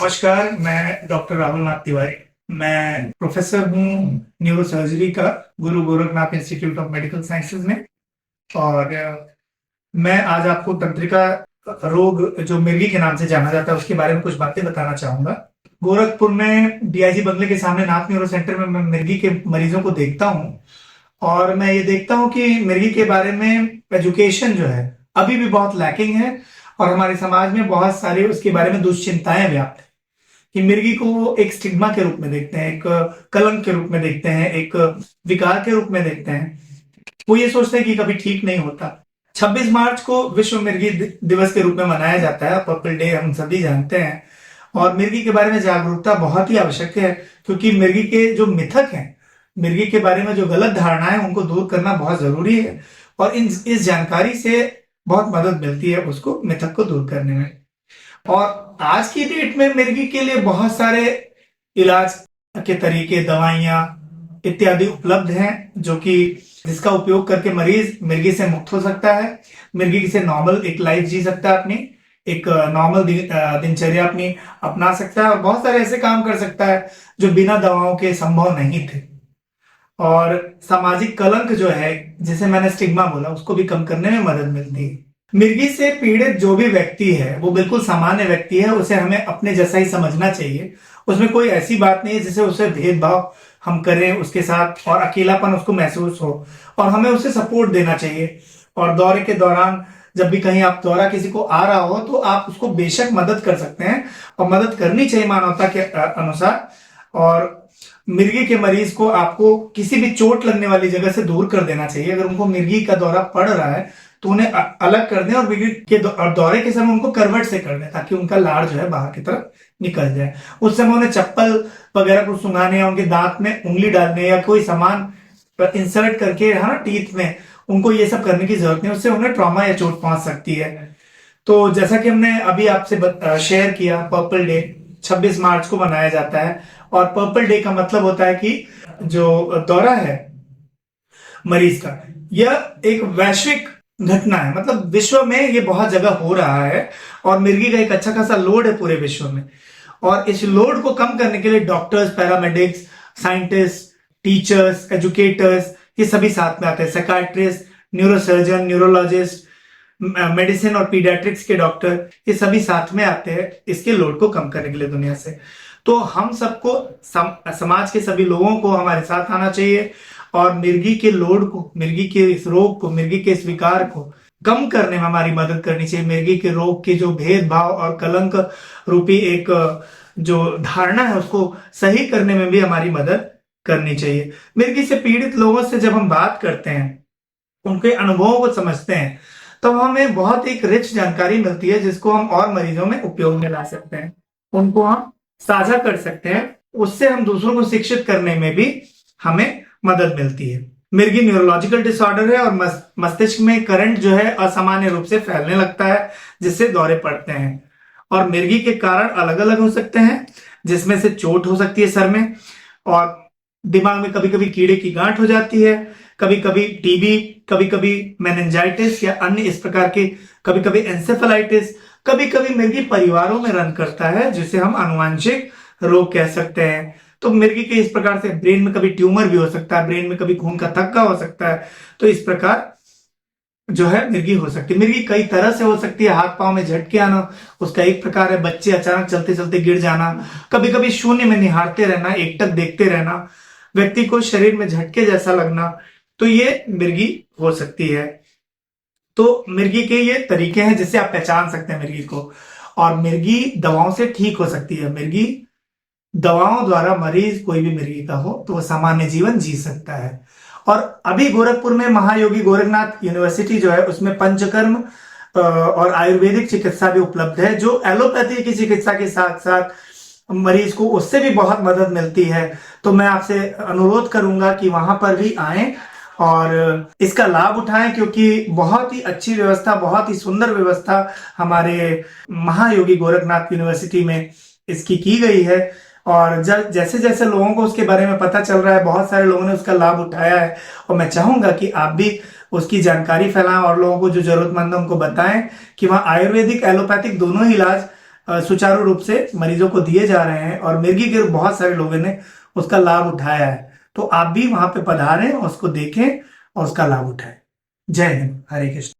नमस्कार, मैं डॉक्टर राहुल नाथ तिवारी। मैं प्रोफेसर हूँ न्यूरो सर्जरी का गुरु Gorakhnath institute of medical sciences में। और मैं आज आपको तंत्रिका रोग जो मिर्गी के नाम से जाना जाता है उसके बारे में कुछ बातें बताना चाहूंगा। गोरखपुर में डीआईजी बंगले के सामने नाथ न्यूरो सेंटर में मैं मिर्गी के मरीजों को देखता हूँ। और मैं ये देखता हूँ कि मिर्गी के बारे में एजुकेशन जो है अभी भी बहुत लैकिंग है। और हमारे समाज में बहुत सारी उसके बारे में दुश्चिंताएं व्याप्त है कि मिर्गी को वो एक स्टिग्मा के रूप में देखते हैं, एक कलंक के रूप में देखते हैं, एक विकार के रूप में देखते हैं। वो ये सोचते हैं कि कभी ठीक नहीं होता। 26 मार्च को विश्व मिर्गी दिवस के रूप में मनाया जाता है, पर्पल डे हम सभी जानते हैं। और मिर्गी के बारे में जागरूकता बहुत ही आवश्यक है, क्योंकि मिर्गी के जो मिथक हैं, मिर्गी के बारे में जो गलत धारणाएं उनको दूर करना बहुत जरूरी है। और इस जानकारी से बहुत मदद मिलती है उसको मिथक को दूर करने में। और आज की डेट में मिर्गी के लिए बहुत सारे इलाज के तरीके, दवाइयां इत्यादि उपलब्ध हैं, जो कि जिसका उपयोग करके मरीज मिर्गी से मुक्त हो सकता है, मिर्गी से नॉर्मल एक लाइफ जी सकता है, अपनी एक नॉर्मल दिनचर्या अपनी अपना सकता है और बहुत सारे ऐसे काम कर सकता है जो बिना दवाओं के संभव नहीं थे। और सामाजिक कलंक जो है, जिसे मैंने स्टिग्मा बोला, उसको भी कम करने में मदद मिलती है। मिर्गी से पीड़ित जो भी व्यक्ति है वो बिल्कुल सामान्य व्यक्ति है, उसे हमें अपने जैसा ही समझना चाहिए। उसमें कोई ऐसी बात नहीं है जिसे उसे भेदभाव हम करें उसके साथ और अकेलापन उसको महसूस हो, और हमें उसे सपोर्ट देना चाहिए। और दौरे के दौरान जब भी कहीं आप दौरा किसी को आ रहा हो तो आप उसको बेशक मदद कर सकते हैं, और मदद करनी चाहिए मानवता के अनुसार। और मिर्गी के मरीज को आपको किसी भी चोट लगने वाली जगह से दूर कर देना चाहिए। अगर उनको मिर्गी का दौरा पड़ रहा है तो उन्हें अलग कर दें, और मिर्गी के दौरे के समय उनको करवट से कर दें, ताकि उनका लाड़ जो है बाहर की तरफ निकल जाए। उस समय उन्हें चप्पल वगैरह कुछ सुंघाने या उनके दांत में उंगली डालने या कोई सामान इंसर्ट करके, है ना, टीथ में, उनको ये सब करने की जरूरत नहीं, उससे उन्हें ट्रॉमा या चोट पहुंच सकती है। तो जैसा कि हमने अभी आपसे शेयर किया, पर्पल डे 26 मार्च को मनाया जाता है। और पर्पल डे का मतलब होता है कि जो दौरा है मरीज का, यह एक वैश्विक घटना है, मतलब विश्व में ये बहुत जगह हो रहा है और मिर्गी का एक अच्छा खासा लोड है पूरे विश्व में। और इस लोड को कम करने के लिए doctors, paramedics, scientist, teachers, educators, ये सभी साथ में आते हैं। साइकाट्रिस्ट, न्यूरोसर्जन, न्यूरोलॉजिस्ट, मेडिसिन और पीडियाट्रिक्स के डॉक्टर, ये सभी साथ में आते हैं इसके लोड को कम करने के लिए दुनिया से। तो हम सबको, समाज के सभी लोगों को हमारे साथ आना चाहिए और मिर्गी के लोड को, मिर्गी के इस रोग को, मिर्गी के इस विकार को कम करने में हमारी मदद करनी चाहिए। मिर्गी के रोग के जो भेदभाव और कलंक रूपी एक जो धारणा है उसको सही करने में भी हमारी मदद करनी चाहिए। मिर्गी से पीड़ित लोगों से जब हम बात करते हैं, उनके अनुभवों को समझते हैं, तो हमें बहुत एक रिच जानकारी मिलती है, जिसको हम और मरीजों में उपयोग में ला सकते हैं, उनको हम साझा कर सकते हैं। उससे हम दूसरों को शिक्षित करने में भी हमें मदद मिलती है। मिर्गी न्यूरोलॉजिकल डिसऑर्डर है और मस्तिष्क में करंट जो है असामान्य रूप से फैलने लगता है, जिससे दौरे पड़ते हैं। और मिर्गी के कारण अलग अलग हो सकते हैं, जिसमें से चोट हो सकती है सर में, और दिमाग में कभी कभी कीड़े की गांठ हो जाती है, कभी कभी टीबी, कभी कभी मेनिंजाइटिस या अन्य इस प्रकार के, कभी कभी एंसेफेलाइटिस, कभी कभी मिर्गी परिवारों में रन करता है, जिसे हम आनुवांशिक रोग कह सकते हैं। तो मिर्गी के इस प्रकार से ब्रेन में कभी ट्यूमर भी हो सकता है, ब्रेन में कभी खून का थक्का हो सकता है। तो इस प्रकार जो है मिर्गी हो सकती है। मिर्गी कई तरह से हो सकती है। हाथ पांव में झटके आना उसका एक प्रकार है, बच्चे अचानक चलते चलते गिर जाना, कभी कभी शून्य में निहारते रहना, एकटक देखते रहना, व्यक्ति को शरीर में झटके जैसा लगना, तो ये मिर्गी हो सकती है। तो मिर्गी के ये तरीके हैं जिससे आप पहचान सकते हैं मिर्गी को। और मिर्गी दवाओं से ठीक हो सकती है। मिर्गी दवाओं द्वारा, मरीज कोई भी मिर्गी का हो तो वो सामान्य जीवन जी सकता है। और अभी गोरखपुर में महायोगी गोरखनाथ यूनिवर्सिटी जो है, उसमें पंचकर्म और आयुर्वेदिक चिकित्सा भी उपलब्ध है, जो एलोपैथी की चिकित्सा के साथ साथ मरीज को उससे भी बहुत मदद मिलती है। तो मैं आपसे अनुरोध करूंगा कि वहां पर भी आएं और इसका लाभ उठाएं, क्योंकि बहुत ही अच्छी व्यवस्था, बहुत ही सुंदर व्यवस्था हमारे महायोगी गोरखनाथ यूनिवर्सिटी में इसकी की गई है। और जैसे जैसे लोगों को उसके बारे में पता चल रहा है, बहुत सारे लोगों ने उसका लाभ उठाया है, और मैं चाहूंगा कि आप भी उसकी जानकारी फैलाएं और लोगों को जो जरूरतमंद है उनको बताएं कि वहाँ आयुर्वेदिक, एलोपैथिक दोनों ही इलाज सुचारू रूप से मरीजों को दिए जा रहे हैं और मिर्गी के बहुत सारे लोगों ने उसका लाभ उठाया है। तो आप भी वहां पे पधारें और उसको देखें और उसका लाभ उठाएं। जय हिंद, हरे कृष्ण।